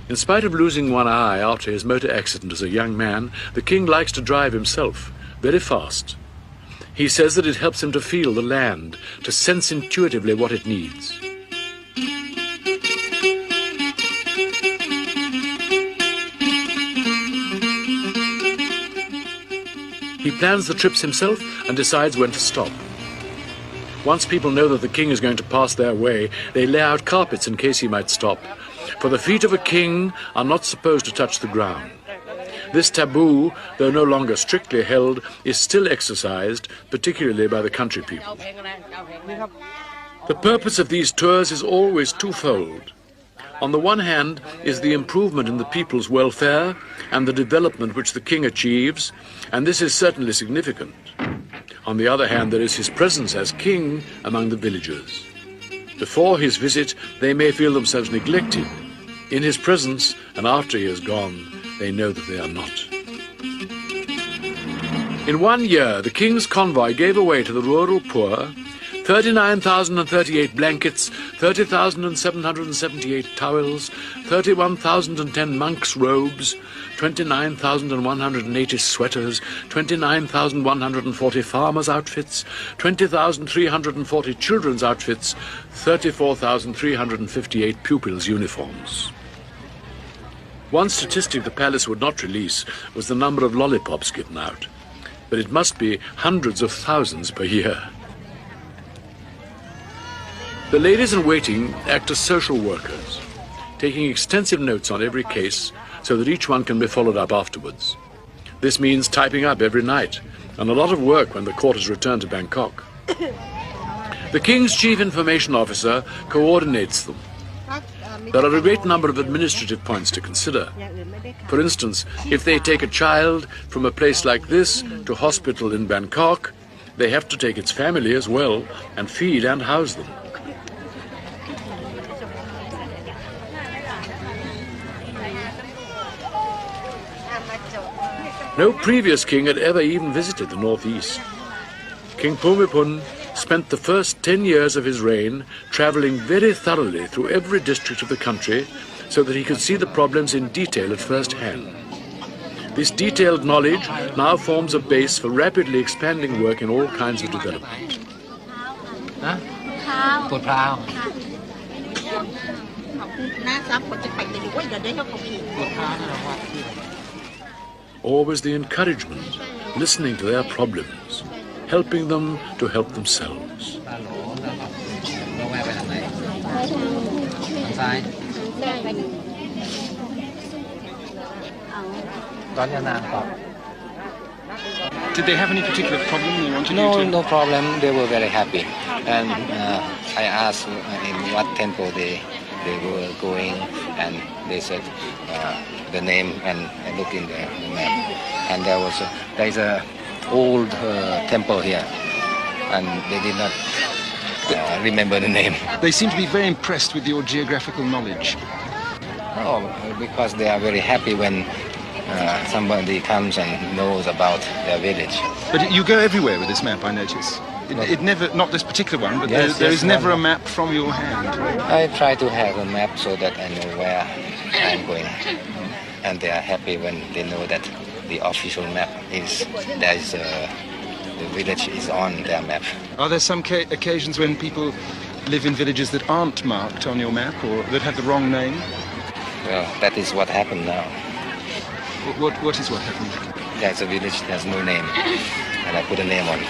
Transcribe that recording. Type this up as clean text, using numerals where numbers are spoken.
In spite of losing one eye after his motor accident as a young man, the king likes to drive himself, very fast. He says that it helps him to feel the land, to sense intuitively what it needs. He plans the trips himself and decides when to stop. Once people know that the king is going to pass their way, they lay out carpets in case he might stop. For the feet of a king are not supposed to touch the ground. This taboo, though no longer strictly held, is still exercised, particularly by the country people. The purpose of these tours is always twofold. On the one hand is the improvement in the people's welfare and the development which the king achieves, and this is certainly significant. On the other hand, there is his presence as king among the villagers. Before his visit, they may feel themselves neglected. In his presence, and after he has gone, they know that they are not. In 1 year, the king's convoy gave away to the rural poor 39,038 blankets, 30,778 towels, 31,010 monks' robes, 29,180 sweaters, 29,140 farmers' outfits, 20,340 children's outfits, 34,358 pupils' uniforms. One statistic the palace would not release was the number of lollipops given out, but it must be hundreds of thousands per year. The ladies-in-waiting act as social workers, taking extensive notes on every case so that each one can be followed up afterwards. This means typing up every night, and a lot of work when the court has returned to Bangkok. The King's Chief Information Officer coordinates them. There are a great number of administrative points to consider. For instance, if they take a child from a place like this to a hospital in Bangkok, they have to take its family as well and feed and house them. No previous king had ever even visited the northeast. King Bhumibol spent the first 10 years of his reign travelling very thoroughly through every district of the country so that he could see the problems in detail at first hand. This detailed knowledge now forms a base for rapidly expanding work in all kinds of development. Always the encouragement, listening to their problems, helping them to help themselves. Did they have any particular problem they wanted you to? No problem. They were very happy. And I asked in what temple they were going, and they said the name, and I looked in the map. And there is a old temple here, and they did not remember the name. They seem to be very impressed with your geographical knowledge. Oh, because they are very happy when somebody comes and knows about their village. But you go everywhere with this map, I notice. It never, not this particular one, but yes, there is never one. A map from your hand. I try to have a map so that I know where I'm going. And they are happy when they know that the official map is, the village is on their map. Are there some occasions when people live in villages that aren't marked on your map or that have the wrong name? Well, that is what happened now. What is what happened? There's a village that has no name, and I put a name on it.